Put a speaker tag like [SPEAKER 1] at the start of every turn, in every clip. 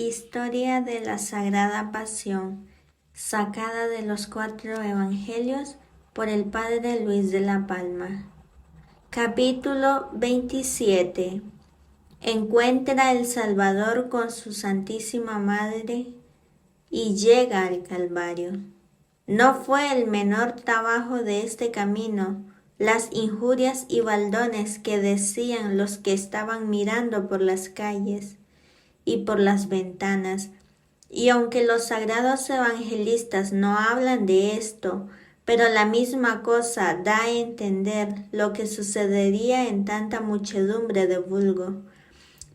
[SPEAKER 1] Historia de la Sagrada Pasión, sacada de los 4 Evangelios por el Padre Luis de la Palma. Capítulo 27. Encuentra el Salvador con su Santísima Madre y llega al Calvario. No fue el menor trabajo de este camino las injurias y baldones que decían los que estaban mirando por las calles y por las ventanas, y aunque los sagrados evangelistas no hablan de esto, pero la misma cosa da a entender lo que sucedería en tanta muchedumbre de vulgo,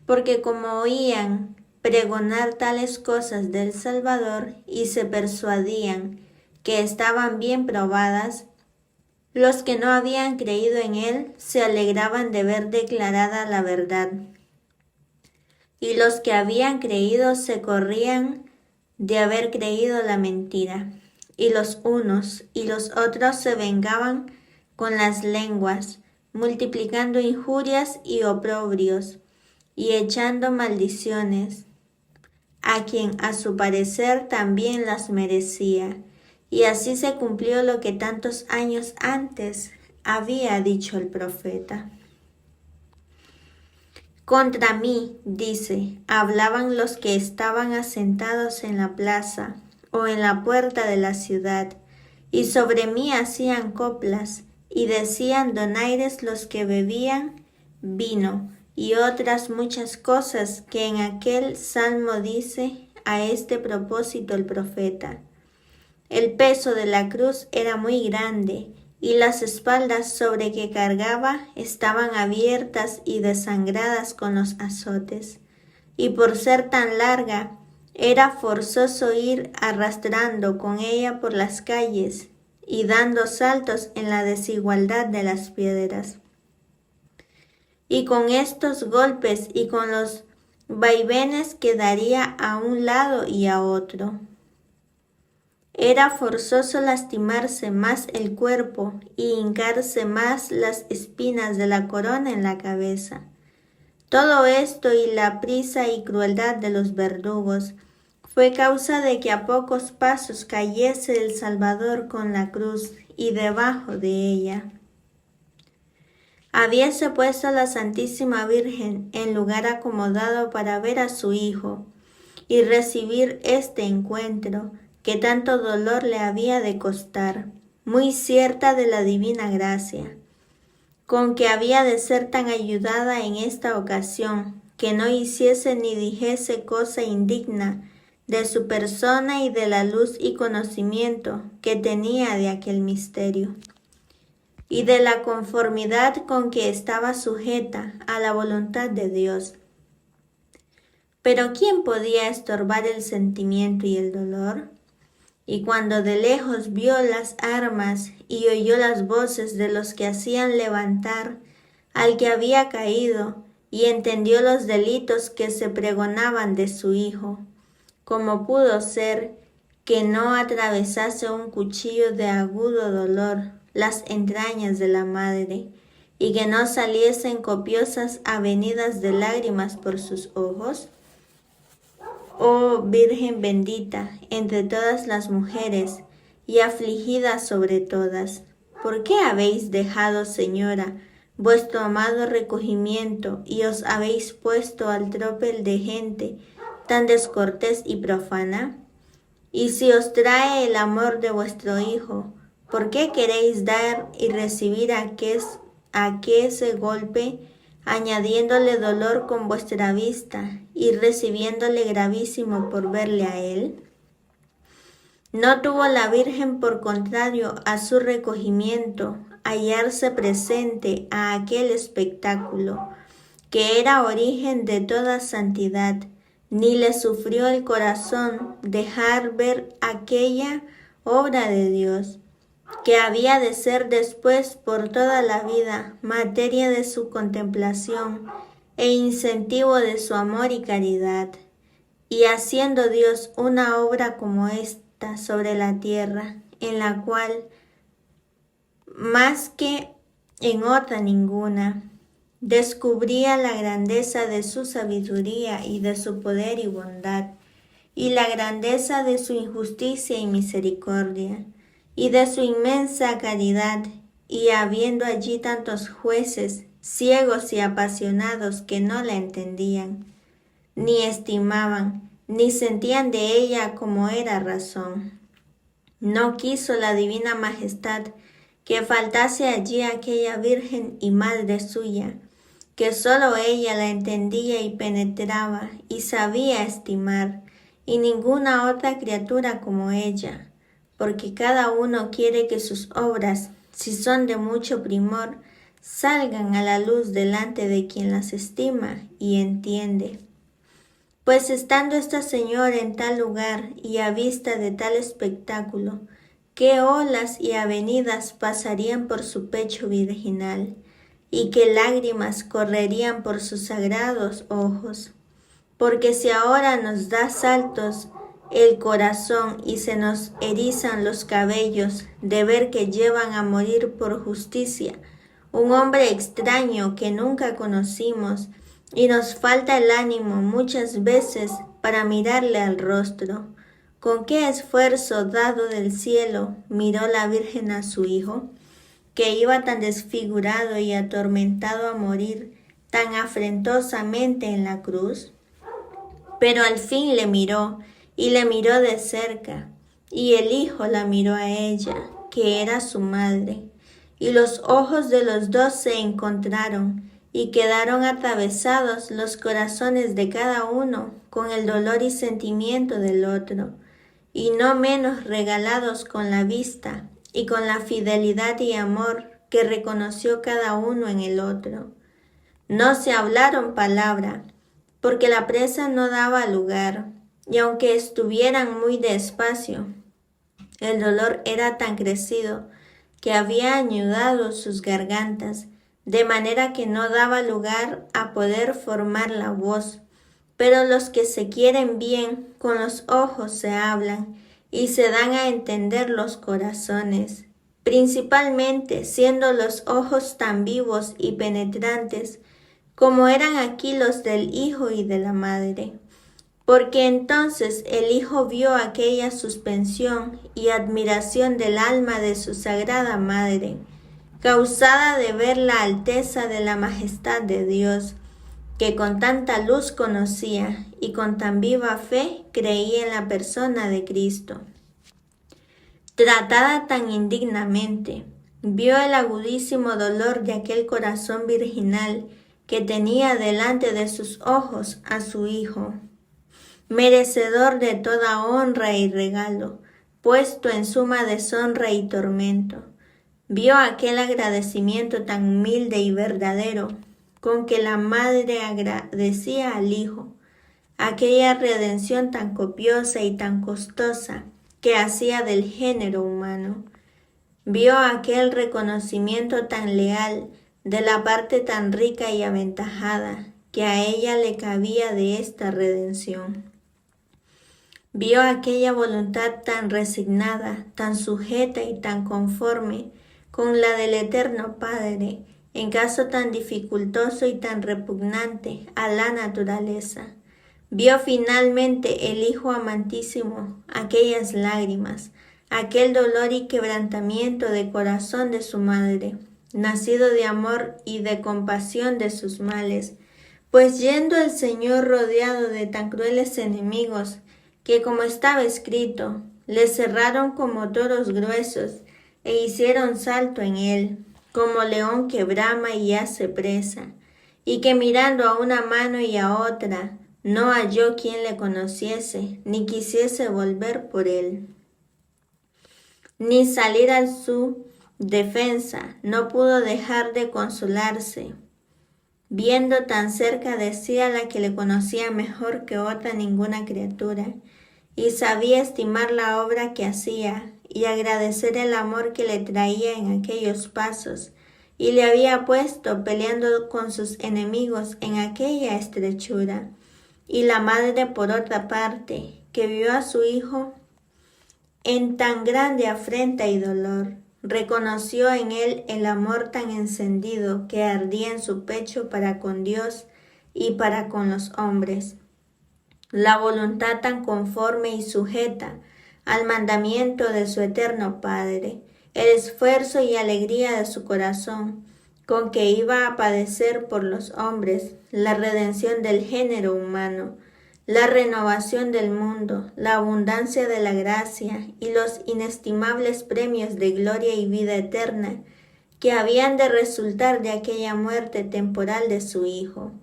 [SPEAKER 1] porque como oían pregonar tales cosas del Salvador y se persuadían que estaban bien probadas, los que no habían creído en él se alegraban de ver declarada la verdad, y los que habían creído se corrían de haber creído la mentira, y los unos y los otros se vengaban con las lenguas, multiplicando injurias y oprobrios, y echando maldiciones, a quien a su parecer también las merecía. Y así se cumplió lo que tantos años antes había dicho el profeta. Contra mí, dice, hablaban los que estaban asentados en la plaza o en la puerta de la ciudad, y sobre mí hacían coplas, y decían donaires los que bebían vino, y otras muchas cosas que en aquel salmo dice a este propósito el profeta. El peso de la cruz era muy grande, y las espaldas sobre que cargaba estaban abiertas y desangradas con los azotes, y por ser tan larga, era forzoso ir arrastrando con ella por las calles y dando saltos en la desigualdad de las piedras. Y con estos golpes y con los vaivenes quedaría a un lado y a otro. Era forzoso lastimarse más el cuerpo y hincarse más las espinas de la corona en la cabeza. Todo esto y la prisa y crueldad de los verdugos fue causa de que a pocos pasos cayese el Salvador con la cruz y debajo de ella. Habíase puesto la Santísima Virgen en lugar acomodado para ver a su Hijo y recibir este encuentro que tanto dolor le había de costar, muy cierta de la divina gracia, con que había de ser tan ayudada en esta ocasión, que no hiciese ni dijese cosa indigna de su persona y de la luz y conocimiento que tenía de aquel misterio, y de la conformidad con que estaba sujeta a la voluntad de Dios. Pero ¿quién podía estorbar el sentimiento y el dolor? Y cuando de lejos vio las armas y oyó las voces de los que hacían levantar al que había caído, y entendió los delitos que se pregonaban de su Hijo, como pudo ser que no atravesase un cuchillo de agudo dolor las entrañas de la madre, y que no saliesen copiosas avenidas de lágrimas por sus ojos? Oh Virgen bendita entre todas las mujeres y afligida sobre todas, ¿por qué habéis dejado, Señora, vuestro amado recogimiento y os habéis puesto al tropel de gente tan descortés y profana? Y si os trae el amor de vuestro Hijo, ¿por qué queréis dar y recibir ese golpe, añadiéndole dolor con vuestra vista y recibiéndole gravísimo por verle a él? ¿No tuvo la Virgen, por contrario a su recogimiento, hallarse presente a aquel espectáculo, que era origen de toda santidad, ni le sufrió el corazón dejar ver aquella obra de Dios, que había de ser después por toda la vida materia de su contemplación e incentivo de su amor y caridad, y haciendo Dios una obra como esta sobre la tierra, en la cual, más que en otra ninguna, descubría la grandeza de su sabiduría y de su poder y bondad, y la grandeza de su injusticia y misericordia, y de su inmensa caridad, y habiendo allí tantos jueces, ciegos y apasionados que no la entendían, ni estimaban, ni sentían de ella como era razón. No quiso la divina majestad que faltase allí aquella Virgen y Madre suya, que sólo ella la entendía y penetraba y sabía estimar, y ninguna otra criatura como ella, porque cada uno quiere que sus obras, si son de mucho primor, salgan a la luz delante de quien las estima y entiende. Pues estando esta señora en tal lugar y a vista de tal espectáculo, qué olas y avenidas pasarían por su pecho virginal, y qué lágrimas correrían por sus sagrados ojos. Porque si ahora nos da saltos el corazón y se nos erizan los cabellos de ver que llevan a morir por justicia un hombre extraño que nunca conocimos, y nos falta el ánimo muchas veces para mirarle al rostro, ¿con qué esfuerzo dado del cielo miró la Virgen a su Hijo, que iba tan desfigurado y atormentado a morir tan afrentosamente en la cruz? Pero al fin le miró, y le miró de cerca, y el Hijo la miró a ella, que era su madre, y los ojos de los dos se encontraron, y quedaron atravesados los corazones de cada uno con el dolor y sentimiento del otro, y no menos regalados con la vista y con la fidelidad y amor que reconoció cada uno en el otro. No se hablaron palabra, porque la presa no daba lugar, y aunque estuvieran muy despacio, el dolor era tan crecido que había anudado sus gargantas, de manera que no daba lugar a poder formar la voz. Pero los que se quieren bien con los ojos se hablan y se dan a entender los corazones, principalmente siendo los ojos tan vivos y penetrantes como eran aquí los del Hijo y de la Madre. Porque entonces el Hijo vio aquella suspensión y admiración del alma de su Sagrada Madre, causada de ver la alteza de la majestad de Dios, que con tanta luz conocía y con tan viva fe creía en la persona de Cristo. Tratada tan indignamente, vio el agudísimo dolor de aquel corazón virginal que tenía delante de sus ojos a su Hijo, merecedor de toda honra y regalo, puesto en suma deshonra y tormento. Vio aquel agradecimiento tan humilde y verdadero con que la madre agradecía al Hijo, aquella redención tan copiosa y tan costosa que hacía del género humano. Vio aquel reconocimiento tan leal de la parte tan rica y aventajada que a ella le cabía de esta redención. Vio aquella voluntad tan resignada, tan sujeta y tan conforme con la del Eterno Padre, en caso tan dificultoso y tan repugnante a la naturaleza. Vio finalmente el Hijo amantísimo aquellas lágrimas, aquel dolor y quebrantamiento de corazón de su madre, nacido de amor y de compasión de sus males, pues yendo el Señor rodeado de tan crueles enemigos, que como estaba escrito, le cerraron como toros gruesos, e hicieron salto en él, como león que brama y hace presa, y que mirando a una mano y a otra, no halló quien le conociese, ni quisiese volver por él, ni salir a su defensa, no pudo dejar de consolarse. Viendo tan cerca de sí a la que le conocía mejor que otra ninguna criatura, y sabía estimar la obra que hacía, y agradecer el amor que le traía en aquellos pasos, y le había puesto peleando con sus enemigos en aquella estrechura. Y la madre, por otra parte, que vio a su hijo en tan grande afrenta y dolor, reconoció en él el amor tan encendido que ardía en su pecho para con Dios y para con los hombres. la voluntad tan conforme y sujeta al mandamiento de su eterno Padre, el esfuerzo y alegría de su corazón, con que iba a padecer por los hombres la redención del género humano, la renovación del mundo, la abundancia de la gracia y los inestimables premios de gloria y vida eterna que habían de resultar de aquella muerte temporal de su Hijo.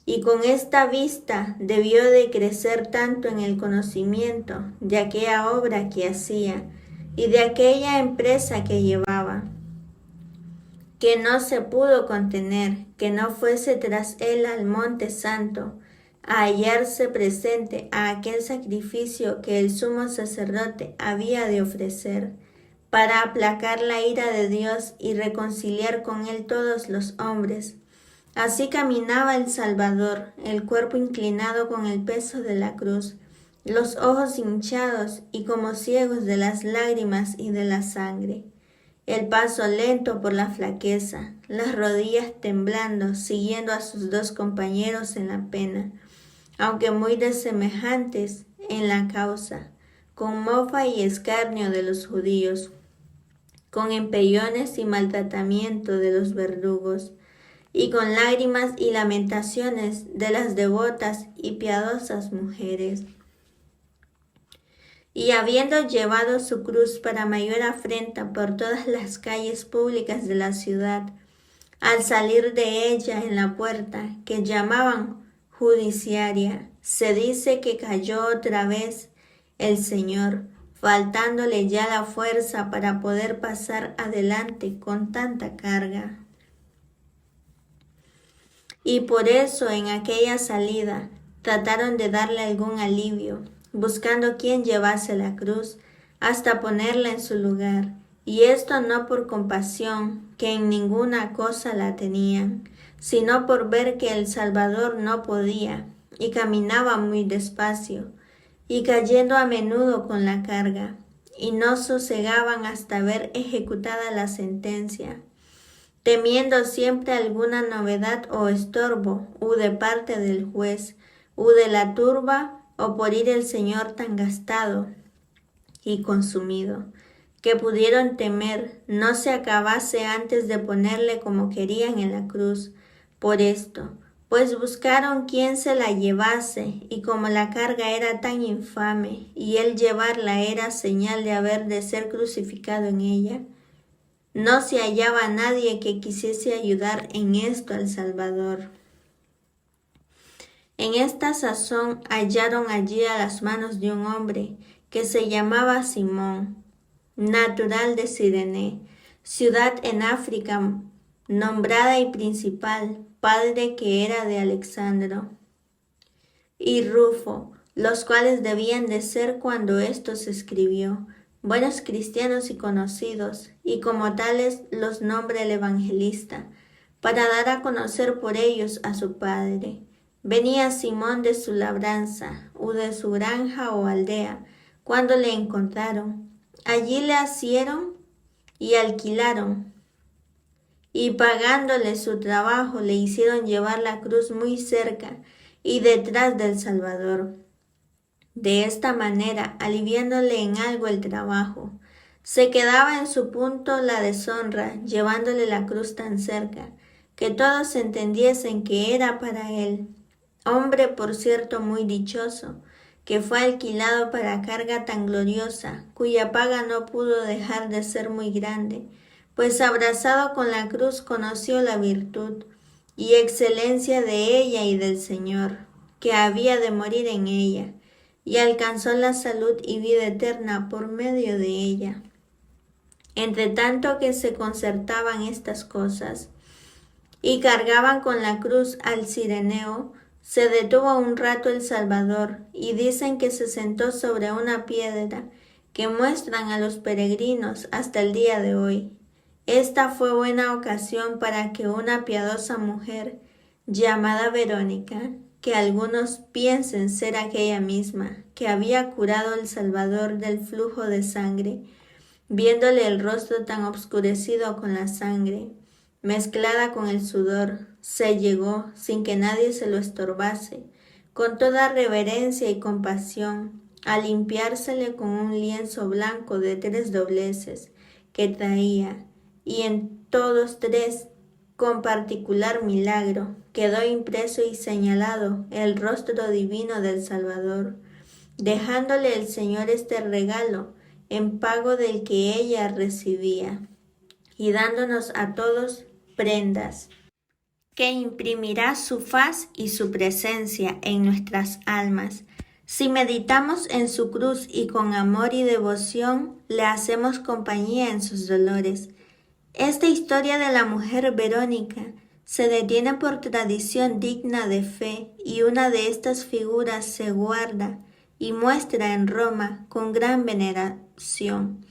[SPEAKER 1] Y con esta vista debió de crecer tanto en el conocimiento de aquella obra que hacía y de aquella empresa que llevaba, que no se pudo contener, que no fuese tras él al monte santo, a hallarse presente a aquel sacrificio que el sumo sacerdote había de ofrecer, para aplacar la ira de Dios y reconciliar con él todos los hombres. Así caminaba el Salvador, el cuerpo inclinado con el peso de la cruz, los ojos hinchados y como ciegos de las lágrimas y de la sangre, el paso lento por la flaqueza, las rodillas temblando, siguiendo a sus dos compañeros en la pena, aunque muy desemejantes en la causa, con mofa y escarnio de los judíos, con empellones y maltratamiento de los verdugos, y con lágrimas y lamentaciones de las devotas y piadosas mujeres. Y habiendo llevado su cruz para mayor afrenta por todas las calles públicas de la ciudad, al salir de ella en la puerta que llamaban judiciaria, se dice que cayó otra vez el Señor, faltándole ya la fuerza para poder pasar adelante con tanta carga. Y por eso en aquella salida trataron de darle algún alivio, buscando quien llevase la cruz hasta ponerla en su lugar, y esto no por compasión, que en ninguna cosa la tenían, sino por ver que el Salvador no podía, y caminaba muy despacio, y cayendo a menudo con la carga, y no sosegaban hasta ver ejecutada la sentencia, temiendo siempre alguna novedad o estorbo, u de parte del juez, u de la turba, o por ir el Señor tan gastado y consumido, que pudieron temer no se acabase antes de ponerle como querían en la cruz. Por esto, pues buscaron quien se la llevase, y como la carga era tan infame, y el llevarla era señal de haber de ser crucificado en ella, no se hallaba nadie que quisiese ayudar en esto al Salvador. En esta sazón hallaron allí a las manos de un hombre que se llamaba Simón, natural de Cirene, ciudad en África, nombrada y principal, padre que era de Alexandro, y Rufo, los cuales debían de ser cuando esto se escribió, buenos cristianos y conocidos, y como tales los nombra el evangelista, para dar a conocer por ellos a su padre. Venía Simón de su labranza, u de su granja o aldea, cuando le encontraron. Allí le asieron y alquilaron, y pagándole su trabajo le hicieron llevar la cruz muy cerca y detrás del Salvador. De esta manera, aliviándole en algo el trabajo, se quedaba en su punto la deshonra, llevándole la cruz tan cerca, que todos entendiesen que era para él. Hombre, por cierto, muy dichoso, que fue alquilado para carga tan gloriosa, cuya paga no pudo dejar de ser muy grande, pues abrazado con la cruz conoció la virtud y excelencia de ella y del Señor, que había de morir en ella, y alcanzó la salud y vida eterna por medio de ella. Entre tanto que se concertaban estas cosas, y cargaban con la cruz al cireneo, se detuvo un rato el Salvador, y dicen que se sentó sobre una piedra que muestran a los peregrinos hasta el día de hoy. Esta fue buena ocasión para que una piadosa mujer, llamada Verónica, que algunos piensen ser aquella misma, que había curado al Salvador del flujo de sangre, viéndole el rostro tan obscurecido con la sangre, mezclada con el sudor, se llegó, sin que nadie se lo estorbase, con toda reverencia y compasión, a limpiársele con un lienzo blanco de 3 dobleces que traía, y en todos 3, con particular milagro, quedó impreso y señalado el rostro divino del Salvador, dejándole el Señor este regalo en pago del que ella recibía, y dándonos a todos prendas que imprimirá su faz y su presencia en nuestras almas. Si meditamos en su cruz y con amor y devoción le hacemos compañía en sus dolores. Esta historia de la mujer Verónica se detiene por tradición digna de fe, y una de estas figuras se guarda y muestra en Roma con gran veneración,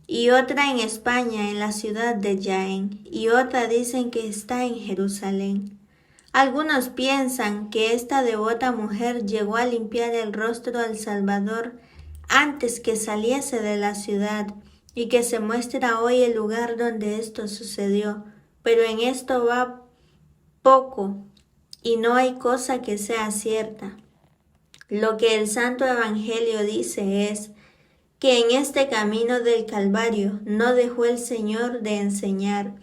[SPEAKER 1] y otra en España en la ciudad de Jaén, y otra dicen que está en Jerusalén. Algunos piensan que esta devota mujer llegó a limpiar el rostro al Salvador antes que saliese de la ciudad, y que se muestra hoy el lugar donde esto sucedió, pero en esto va poco y no hay cosa que sea cierta. Lo que el Santo Evangelio dice es que en este camino del Calvario no dejó el Señor de enseñar,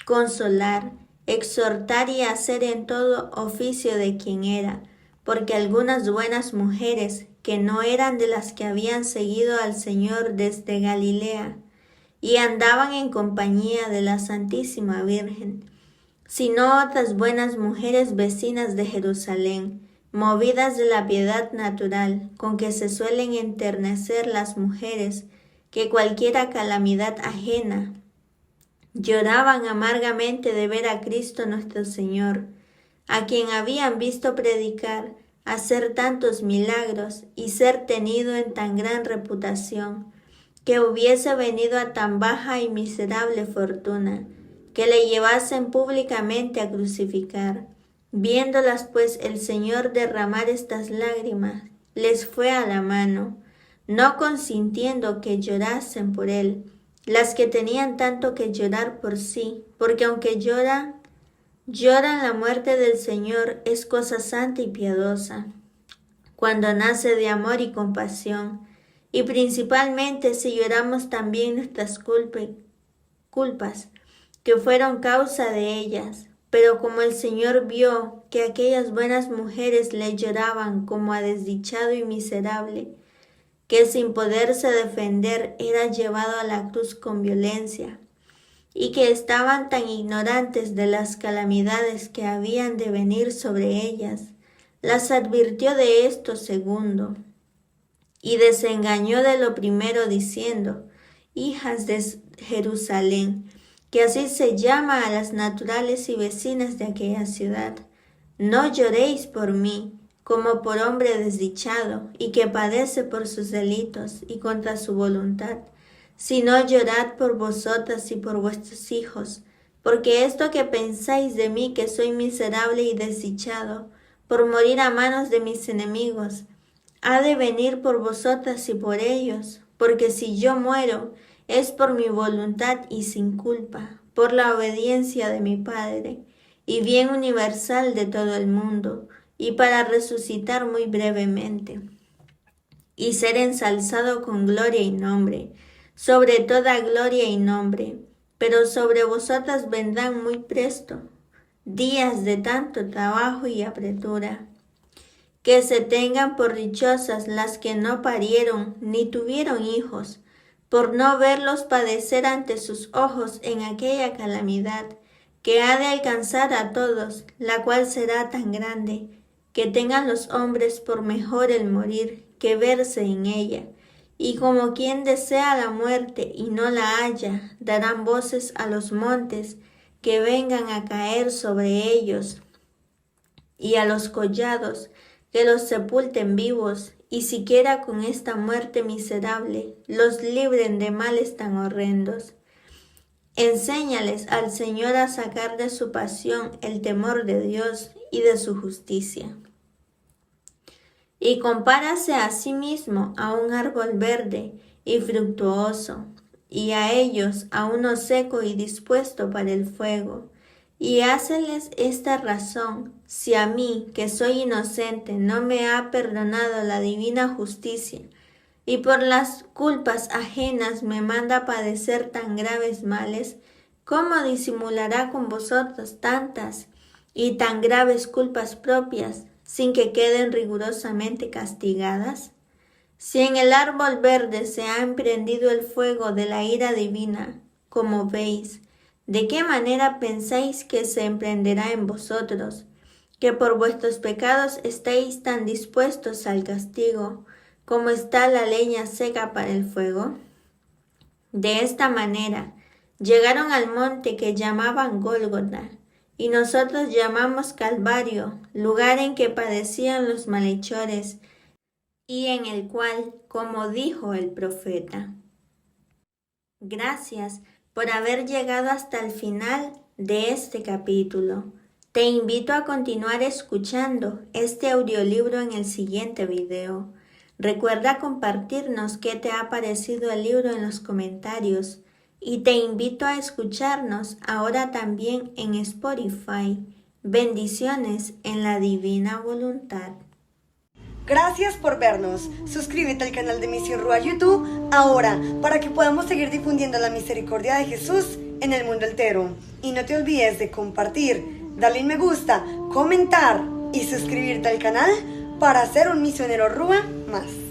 [SPEAKER 1] consolar, exhortar y hacer en todo oficio de quien era, porque algunas buenas mujeres, que no eran de las que habían seguido al Señor desde Galilea, y andaban en compañía de la Santísima Virgen, sino otras buenas mujeres vecinas de Jerusalén, movidas de la piedad natural con que se suelen enternecer las mujeres, que cualquiera calamidad ajena lloraban amargamente de ver a Cristo nuestro Señor, a quien habían visto predicar, hacer tantos milagros y ser tenido en tan gran reputación, que hubiese venido a tan baja y miserable fortuna, que le llevasen públicamente a crucificar. Viéndolas pues el Señor derramar estas lágrimas, les fue a la mano, no consintiendo que llorasen por él, las que tenían tanto que llorar por sí, porque aunque lloran la muerte del Señor es cosa santa y piadosa, cuando nace de amor y compasión, y principalmente si lloramos también nuestras culpas, que fueron causa de ellas. Pero como el Señor vio que aquellas buenas mujeres le lloraban como a desdichado y miserable, que sin poderse defender era llevado a la cruz con violencia, y que estaban tan ignorantes de las calamidades que habían de venir sobre ellas, las advirtió de esto segundo, y desengañó de lo primero diciendo: hijas de Jerusalén, que así se llama a las naturales y vecinas de aquella ciudad, no lloréis por mí, como por hombre desdichado, y que padece por sus delitos y contra su voluntad, sino llorad por vosotras y por vuestros hijos, porque esto que pensáis de mí, que soy miserable y desdichado, por morir a manos de mis enemigos, ha de venir por vosotras y por ellos, porque si yo muero, es por mi voluntad y sin culpa, por la obediencia de mi Padre, y bien universal de todo el mundo, y para resucitar muy brevemente, y ser ensalzado con gloria y nombre, sobre toda gloria y nombre. Pero sobre vosotras vendrán muy presto días de tanto trabajo y apretura, que se tengan por dichosas las que no parieron ni tuvieron hijos, por no verlos padecer ante sus ojos en aquella calamidad que ha de alcanzar a todos, la cual será tan grande, que tengan los hombres por mejor el morir que verse en ella, y como quien desea la muerte y no la halla, darán voces a los montes que vengan a caer sobre ellos, y a los collados que los sepulten vivos, y siquiera con esta muerte miserable los libren de males tan horrendos. Enséñales al Señor a sacar de su pasión el temor de Dios y de su justicia. Y compárase a sí mismo a un árbol verde y fructuoso, y a ellos a uno seco y dispuesto para el fuego. Y háceles esta razón: si a mí, que soy inocente, no me ha perdonado la divina justicia, y por las culpas ajenas me manda a padecer tan graves males, ¿cómo disimulará con vosotros tantas y tan graves culpas propias, sin que queden rigurosamente castigadas? Si en el árbol verde se ha emprendido el fuego de la ira divina, como veis, ¿de qué manera pensáis que se emprenderá en vosotros, que por vuestros pecados estáis tan dispuestos al castigo, como está la leña seca para el fuego? De esta manera, llegaron al monte que llamaban Gólgota, y nosotros llamamos Calvario, lugar en que padecían los malhechores, y en el cual, como dijo el profeta. Gracias por haber llegado hasta el final de este capítulo. Te invito a continuar escuchando este audiolibro en el siguiente video. Recuerda compartirnos qué te ha parecido el libro en los comentarios y te invito a escucharnos ahora también en Spotify. Bendiciones en la divina voluntad.
[SPEAKER 2] Gracias por vernos. Suscríbete al canal de Misión Rúa YouTube ahora para que podamos seguir difundiendo la misericordia de Jesús en el mundo entero. Y no te olvides de compartir, darle un me gusta, comentar y suscribirte al canal para ser un misionero Rúa más.